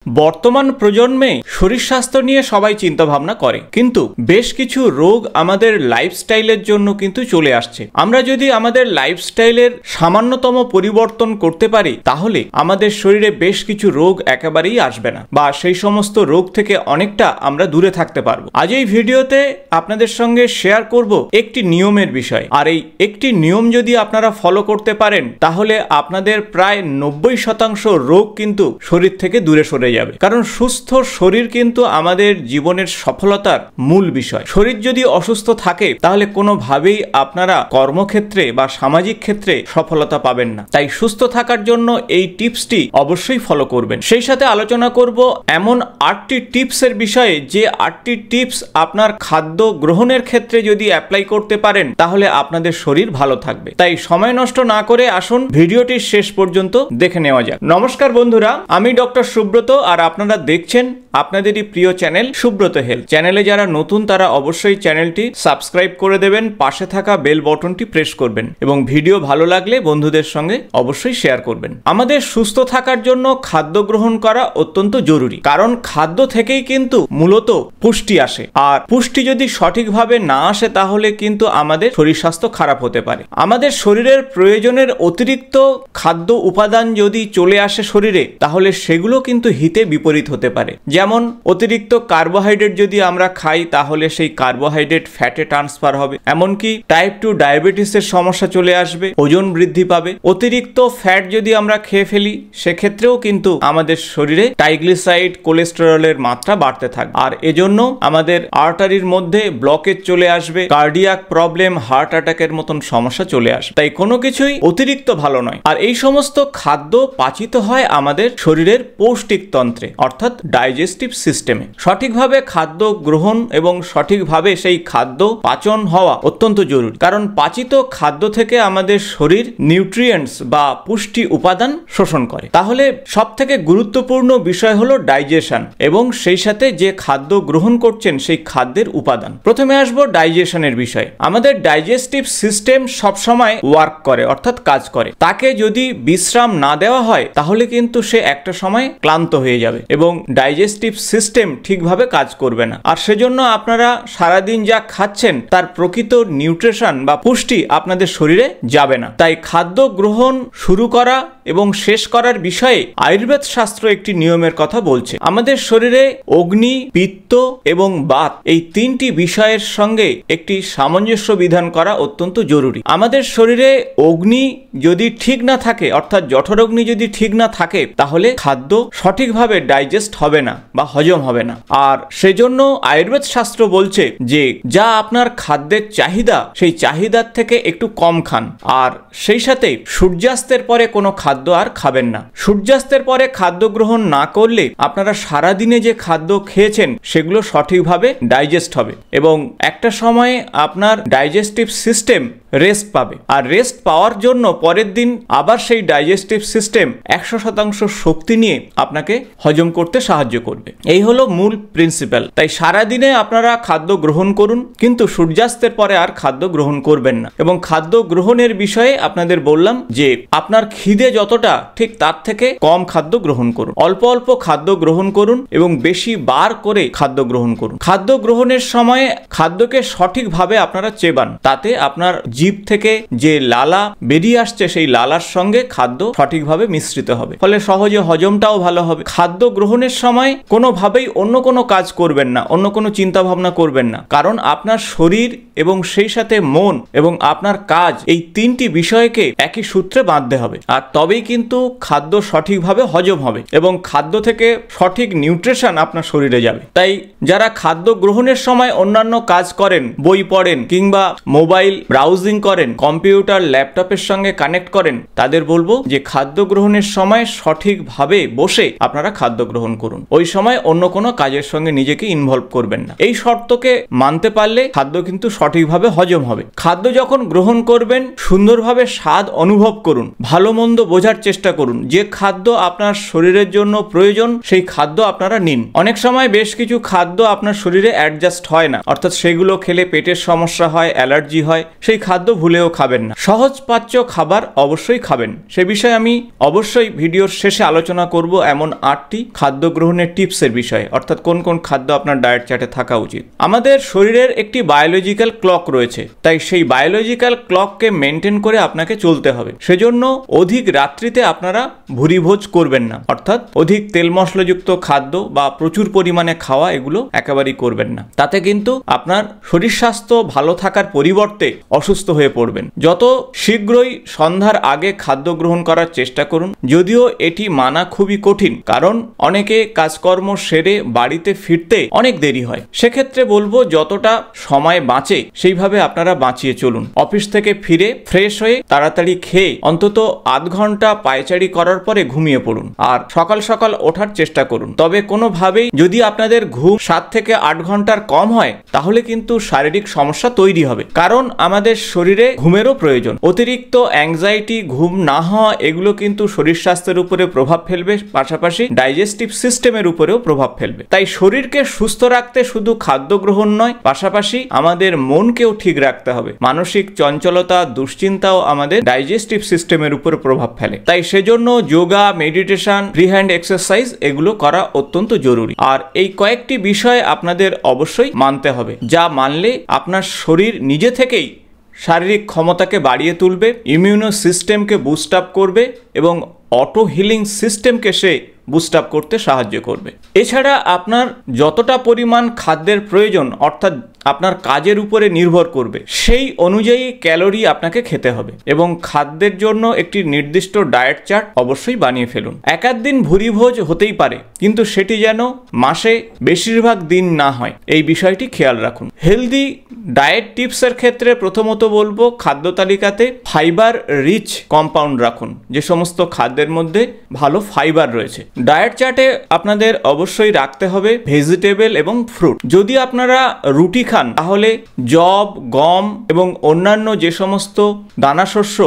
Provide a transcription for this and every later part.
বর্তমান প্রজন্মে শরীর স্বাস্থ্য নিয়ে সবাই চিন্তা ভাবনা করে, কিন্তু বেশ কিছু রোগ আমাদের লাইফস্টাইলের জন্য কিন্তু চলে আসছে। আমরা যদি আমাদের লাইফস্টাইলের সামান্যতম পরিবর্তন করতে পারি, তাহলে আমাদের শরীরে বেশ কিছু রোগ একেবারেই আসবে না, বা সেই সমস্ত রোগ থেকে অনেকটা আমরা দূরে থাকতে পারবো। আজ এই ভিডিওতে আপনাদের সঙ্গে শেয়ার করব একটি নিয়মের বিষয়, আর এই একটি নিয়ম যদি আপনারা ফলো করতে পারেন, তাহলে আপনাদের প্রায় 90% রোগ কিন্তু শরীর থেকে দূরে সরে যাবে। কারণ সুস্থ শরীর কিন্তু আমাদের জীবনের সফলতার মূল বিষয়। শরীর যদি অসুস্থ থাকে, তাহলে কোনোভাবেই আপনারা কর্মক্ষেত্রে বা সামাজিক ক্ষেত্রে সফলতা পাবেন না। তাই সুস্থ থাকার জন্য এই টিপসটি অবশ্যই ফলো করবেন। সেই সাথে আলোচনা করব এমন 8টি টিপসের বিষয়ে, যে 8টি টিপস আপনার খাদ্য গ্রহণের ক্ষেত্রে যদি অ্যাপ্লাই করতে পারেন, তাহলে আপনাদের শরীর ভালো থাকবে। তাই সময় নষ্ট না করে আসুন ভিডিওটির শেষ পর্যন্ত দেখে নেওয়া যাক। নমস্কার বন্ধুরা, আমি ডক্টর সুব্রত, আর আপনারা দেখছেন আপনাদেরই প্রিয় চ্যানেল সুব্রত হেলথ। চ্যানেলে যারা নতুন, তারা অবশ্যই চ্যানেলটি সাবস্ক্রাইব করে দেবেন, পাশে থাকা বেল বটনটি প্রেস করবেন, এবং ভিডিও ভালো লাগলে বন্ধুদের সঙ্গে অবশ্যই শেয়ার করবেন। আমাদের সুস্থ থাকার জন্য খাদ্য গ্রহণ করা অত্যন্ত জরুরি, কারণ খাদ্য থেকেই কিন্তু মূলত পুষ্টি আসে, আর পুষ্টি যদি সঠিকভাবে না আসে, তাহলে কিন্তু আমাদের শরীর স্বাস্থ্য খারাপ হতে পারে। আমাদের শরীরের প্রয়োজনের অতিরিক্ত খাদ্য উপাদান যদি চলে আসে শরীরে, তাহলে সেগুলো কিন্তু হিতে বিপরীত হতে পারে। যেমন অতিরিক্ত কার্বোহাইড্রেট যদি আমরা খাই, তাহলে সেই কার্বোহাইড্রেট ফ্যাটে ট্রান্সফার হবে, এমনকি টাইপ 2 ডায়াবেটিসের সমস্যা চলে আসবে, ওজন বৃদ্ধি পাবে। অতিরিক্ত ফ্যাট যদি আমরা খেয়ে ফেলি, সেক্ষেত্রেও কিন্তু আমাদের শরীরে ট্রাইগ্লিসারাইড, কোলেস্টেরলের মাত্রা বাড়তে থাকবে, আর এজন্য আমাদের আর্টারির মধ্যে ব্লকেজ চলে আসবে, কার্ডিয়াক প্রবলেম, হার্ট অ্যাটাকের মতন সমস্যা চলে আসবে। তাই কোনো কিছুই অতিরিক্ত ভালো নয়। আর এই সমস্ত খাদ্য পাচিত হয় আমাদের শরীরের পৌষ্টিক তন্ত্রে, অর্থাৎ ডাইজেস্টিভ সিস্টেমে। সঠিকভাবে খাদ্য গ্রহণ এবং সঠিকভাবে সেই খাদ্য পাচন হওয়া অত্যন্ত জরুরি, কারণ পাচিত খাদ্য থেকে আমাদের শরীর নিউট্রিয়েন্টস বা পুষ্টি উপাদান শোষণ করে। তাহলে সব থেকে গুরুত্বপূর্ণ বিষয় হলো ডাইজেশন, এবং সেই সাথে যে খাদ্য গ্রহণ করছেন সেই খাদ্যের উপাদান। প্রথমে আসবো ডাইজেশনের বিষয়ে। আমাদের ডাইজেস্টিভ সিস্টেম সবসময় ওয়ার্ক করে, অর্থাৎ কাজ করে। তাকে যদি বিশ্রাম না দেওয়া হয়, তাহলে কিন্তু সে একটা সময় ক্লান্ত হয়ে যাবে এবং ডাইজেস্টিভ সিস্টেম ঠিকভাবে কাজ করবে না। আর সেজন্য আপনারা সারাদিন যা খাচ্ছেন, তার প্রকৃত নিউট্রিশন বা পুষ্টি আপনাদের শরীরে যাবে না। তাই খাদ্য গ্রহণ শুরু করা এবং শেষ করার বিষয়ে আয়ুর্বেদ শাস্ত্র একটি নিয়মের কথা বলছে। আমাদের শরীরে অগ্নি, পিত্ত এবং বাত, এই 3টি বিষয়ের সঙ্গে একটি সামঞ্জস্য বিধান করা অত্যন্ত জরুরি। আমাদের শরীরে অগ্নি যদি ঠিক না থাকে, অর্থাৎ জঠরাগ্নি যদি ঠিক না থাকে, তাহলে খাদ্য সঠিকভাবে ডাইজেস্ট হবে না বা হজম হবে না। আর সেজন্য আয়ুর্বেদ শাস্ত্র বলছে যে যা আপনার খাদ্যের চাহিদা, সেই চাহিদার থেকে একটু কম খান। আর সেই সাথে সূর্যাস্তের পরে কোনো খাদ্য আর খাবেন না। সূর্যাস্তের পরে খাদ্য গ্রহণ না করলে আপনারা সারাদিনে যে খাদ্য খেয়েছেন, সেগুলো সঠিকভাবে ডাইজেস্ট হবে, এবং একটা সময়ে আপনার ডাইজেস্টিভ সিস্টেম রেস্ট পাবে। আর রেস্ট পাওয়ার জন্য পরের দিন আবার সেই ডাইজেস্টিভ সিস্টেম 100% শক্তি নিয়ে আপনাকে হজম করতে সাহায্য করবে। এই হলো মূল প্রিন্সিপাল। তাই সারাদিনে আপনারা খাদ্য গ্রহণ করুন, কিন্তু সূর্যাস্তের পরে আর খাদ্য গ্রহণ করবেন না। এবং খাদ্য গ্রহণের বিষয়ে আপনাদের বললাম যে আপনার খিদে যতটা, ঠিক তার থেকে কম খাদ্য গ্রহণ করুন। অল্প অল্প খাদ্য গ্রহণ করুন এবং বেশি বার করে খাদ্য গ্রহণ করুন। খাদ্য গ্রহণের সময় খাদ্যকে সঠিকভাবে আপনারা চেবান, তাতে আপনার জিভ থেকে যে লালা বেরিয়ে আসছে, সেই লালার সঙ্গে খাদ্য সঠিকভাবে মিশ্রিত হবে, ফলে সহজে হজমটাও ভালো হবে। খাদ্য গ্রহণের সময় কোনোভাবেই অন্য কোনো কাজ করবেন না, অন্য কোনো চিন্তা ভাবনা করবেন না, কারণ আপনার শরীর এবং সেই সাথে মন এবং আপনার কাজ, এই 3টি বিষয়কে একই সূত্রে বাঁধতে হবে। আর তবেই কিন্তু খাদ্য সঠিকভাবে হজম হবে এবং খাদ্য থেকে সঠিক নিউট্রিশন আপনার শরীরে যাবে। তাই যারা খাদ্য গ্রহণের সময় অন্যান্য কাজ করেন, বই পড়েন কিংবা মোবাইল ব্রাউজিং করেন, কম্পিউটার ল্যাপটপের সঙ্গে কানেক্ট করেন, তাদের বলবো যে খাদ্য গ্রহণের সময় সঠিকভাবে বসে আপনারা খাদ্য গ্রহণ করুন। ওই সময় অন্য কোনো কাজের সঙ্গে নিজেকে ইনভলভ করবেন না। এই শর্তকে মানতে পারলে খাদ্য কিন্তু সঠিকভাবে হজম হবে। খাদ্য যখন গ্রহণ করবেন, সুন্দরভাবে স্বাদ অনুভব করুন, ভালো মন্দ বোঝার চেষ্টা করুন। যে খাদ্য আপনার শরীরের জন্য প্রয়োজন, সেই খাদ্য আপনারা নিন। অনেক সময় বেশ কিছু খাদ্য আপনার শরীরে অ্যাডজাস্ট হয় না, অর্থাৎ সেগুলো খেলে পেটের সমস্যা হয়, অ্যালার্জি হয়, সেই খাদ্য ভুলেও খাবেন না। সহজ পাচ্য খাবার অবশ্যই খাবেন। সে বিষয়ে আমি অবশ্যই ভিডিওর শেষে আলোচনা করব এমন 8টি খাদ্য গ্রহণের টিপসের বিষয়ে, অর্থাৎ কোন কোন খাদ্য আপনার ডায়েট চার্টে থাকা উচিত। আমাদের শরীরের একটি বায়োলজিক্যাল ক্লক রয়েছে, তাই সেই বায়োলজিক্যাল ক্লককে মেনটেন করে আপনাকে চলতে হবে। সেজন্য অধিক রাত্রিতে আপনারা ভুরিভোজ করবেন না, অর্থাৎ অধিক তেল মশলাযুক্ত খাদ্য বা প্রচুর পরিমাণে খাওয়া এগুলো একেবারেই করবেন না। তাতে কিন্তু আপনার শরীর স্বাস্থ্য ভালো থাকার পরিবর্তে অসুস্থ হয়ে পড়বেন। যত শীঘ্রই সন্ধ্যার আগে খাদ্য গ্রহণ করার চেষ্টা করুন, যদিও এটি মানা খুবই কঠিন, কারণ অনেকে কাজকর্ম সেরে বাড়িতে ফিরতে অনেক দেরি হয়। সেক্ষেত্রে বলবো যতটা সময় বাঁচে সেইভাবে আপনারা বাঁচিয়ে চলুন। অফিস থেকে ফিরে ফ্রেশ হয়ে তাড়াতাড়ি খেয়ে অন্তত আধ ঘন্টা পায়চারি করার পরে ঘুমিয়ে পড়ুন আর সকাল সকাল ওঠার চেষ্টা করুন। তবে কোনোভাবেই যদি আপনাদের ঘুম 7 থেকে 8 ঘন্টার কম হয় তাহলে কিন্তু শারীরিক সমস্যা তৈরি হবে, কারণ আমাদের শরীরে ঘুমেরও প্রয়োজন। অতিরিক্ত অ্যাংজাইটি, ঘুম না হওয়া এগুলো কিন্তু শরীর স্বাস্থ্যের উপরে প্রভাব ফেলবে, পাশাপাশি ডাইজেস্টিভ সিস্টেমের উপরেও প্রভাব ফেলবে। তাই শরীরকে সুস্থ রাখতে শুধু খাদ্য গ্রহণ নয়, পাশাপাশি আমাদের মনকেও ঠিক রাখতে হবে। মানসিক চঞ্চলতা, দুশ্চিন্তাও আমাদের ডাইজেস্টিভ সিস্টেমের উপর প্রভাব ফেলে। তাই সেজন্য yoga, meditation, free hand exercise এগুলো করা অত্যন্ত জরুরি। আর এই কয়েকটি বিষয় আপনাদের অবশ্যই মানতে হবে, যা মানলে আপনার শরীর নিজে থেকেই শারীরিক ক্ষমতাকে বাড়িয়ে তুলবে, ইমিউনো সিস্টেমকে বুস্ট আপ করবে এবং অটো হিলিং সিস্টেমকে সে বুস্ট আপ করতে সাহায্য করবে। এছাড়া আপনার যতটা পরিমাণ খাদ্যের প্রয়োজন, অর্থাৎ আপনার কাজের উপরে নির্ভর করবে, সেই অনুযায়ী ক্যালোরি আপনাকে খেতে হবে এবং খাদ্যের জন্য একটি নির্দিষ্ট ডায়েট চার্ট অবশ্যই বানিয়ে ফেলুন। একাধ দিন ভুরিভোজ হতেই পারে, কিন্তু সেটি যেন মাসে বেশিরভাগ দিন না হয়, এই বিষয়টি খেয়াল রাখুন। হেলদি ডায়েট টিপসের ক্ষেত্রে প্রথমত বলবো খাদ্য তালিকাতে ফাইবার রিচ কম্পাউন্ড রাখুন, যে সমস্ত খাদ্যের মধ্যে ভালো ফাইবার রয়েছে। ডায়েট চার্টে আপনাদের অবশ্যই রাখতে হবে ভেজিটেবল এবং ফ্রুট। যদি আপনারা রুটি খান তাহলে জব, গম এবং অন্যান্য যে সমস্ত দানাশস্য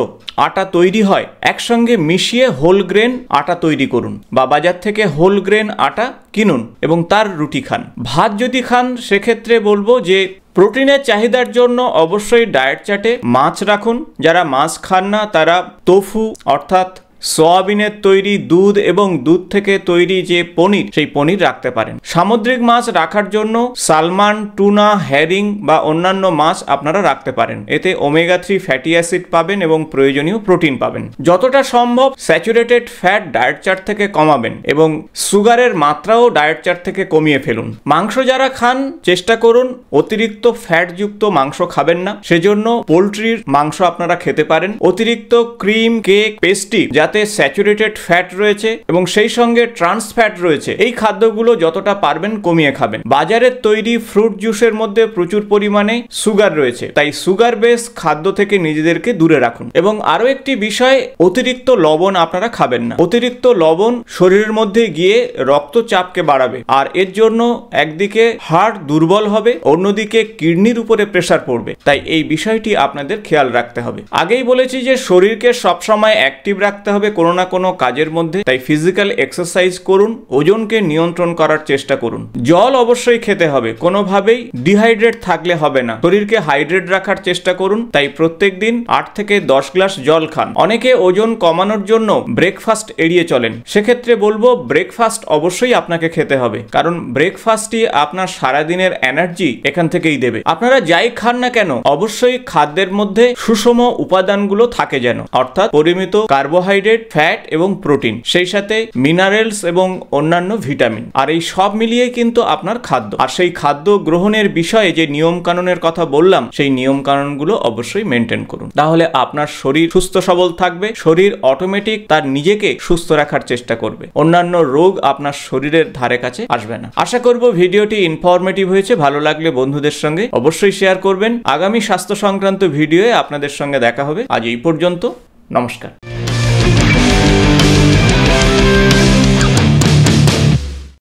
আটা তৈরি হয় একসঙ্গে মিশিয়ে হোল গ্রেন আটা তৈরি করুন, বা বাজার থেকে হোল গ্রেন আটা কিনুন এবং তার রুটি খান। ভাত যদি খান সেক্ষেত্রে বলবো যে প্রোটিনের চাহিদার জন্য অবশ্যই ডায়েট চার্টে মাছ রাখুন। যারা মাছ খান না তারা তোফু অর্থাৎ সোয়াবিনের তৈরি দুধ এবং দুধ থেকে তৈরি যে পনির, সেই পনির রাখতে পারেন। সামুদ্রিক মাছ রাখার জন্য সালমান, টুনা, হ্যারিং বা অন্যান্য মাছ আপনারা রাখতে পারেন। এতে ওমেগা 3 ফ্যাটি অ্যাসিড পাবেন এবং প্রয়োজনীয় প্রোটিন পাবেন। যতটা সম্ভব স্যাচুরেটেড ফ্যাট ডায়েট চার্ট থেকে কমাবেন এবং সুগারের মাত্রাও ডায়েট চার্ট থেকে কমিয়ে ফেলুন। মাংস যারা খান চেষ্টা করুন অতিরিক্ত ফ্যাটযুক্ত মাংস খাবেন না, সেজন্য পোলট্রির মাংস আপনারা খেতে পারেন। অতিরিক্ত ক্রিম, কেক, পেস্ট্রি যাতে স্যাচুরেটেড ফ্যাট রয়েছে এবং সেই সঙ্গে ট্রান্স ফ্যাট রয়েছে, এই খাদ্যগুলো যতটা পারবেন কমিয়ে খাবেন। বাজারের তৈরি ফ্রুট জুসের মধ্যে প্রচুর পরিমাণে সুগার রয়েছে, তাই সুগার বেস খাদ্য থেকে নিজেদেরকে দূরে রাখুন। এবং আরো একটি বিষয়, অতিরিক্ত লবণ আপনারা খাবেন না। অতিরিক্ত লবণ শরীরের মধ্যে গিয়ে রক্তচাপকে বাড়াবে, আর এর জন্য একদিকে হার্ট দুর্বল হবে, অন্যদিকে কিডনির উপরে প্রেসার পড়বে। তাই এই বিষয়টি আপনাদের খেয়াল রাখতে হবে। আগেই বলেছি যে শরীরকে সবসময় অ্যাক্টিভ রাখতে হবে কোনো না কোনো কাজের মধ্যে, তাই ফিজিক্যাল এক্সারসাইজ করুন, ওজনকে নিয়ন্ত্রণ করার চেষ্টা করুন। জল অবশ্যই খেতে হবে, কোনোভাবেই ডিহাইড্রেট থাকলে হবে না। শরীরকে হাইড্রেট রাখার চেষ্টা করুন, তাই প্রত্যেক দিন 8 থেকে 10 গ্লাস জল খান। অনেকে ওজন কমানোর জন্য ব্রেকফাস্ট এড়িয়ে চলেন, সেক্ষেত্রে বলবো ব্রেকফাস্ট অবশ্যই আপনাকে খেতে হবে, কারণ ব্রেকফাস্টই আপনার সারাদিনের এনার্জি এখান থেকেই দেবে। আপনারা যাই খান না কেন অবশ্যই খাদ্যের মধ্যে সুষম উপাদানগুলো থাকে যেন, অর্থাৎ পরিমিত কার্বোহাইড্রেট, ফ্যাট এবং প্রোটিন, সেই সাথে মিনারেলস এবং অন্যান্য ভিটামিন। আর এই সব মিলিয়ে কিন্তু আপনার খাদ্য। আর সেই খাদ্য গ্রহণের বিষয়ে যে নিয়ম কানুনের কথা বললাম, সেই নিয়ম কানুনগুলো অবশ্যই মেনটেন করুন, তাহলে আপনার শরীর সুস্থ সবল থাকবে। শরীর অটোমেটিক তার নিজেকে সুস্থ রাখার চেষ্টা করবে, অন্যান্য রোগ আপনার শরীরের ধারে কাছে আসবে না। আশা করব ভিডিওটি ইনফরমেটিভ হয়েছে। ভালো লাগলে বন্ধুদের সঙ্গে অবশ্যই শেয়ার করবেন। আগামী স্বাস্থ্য সংক্রান্ত ভিডিওয়ে আপনাদের সঙ্গে দেখা হবে। আজ এই পর্যন্ত, নমস্কার।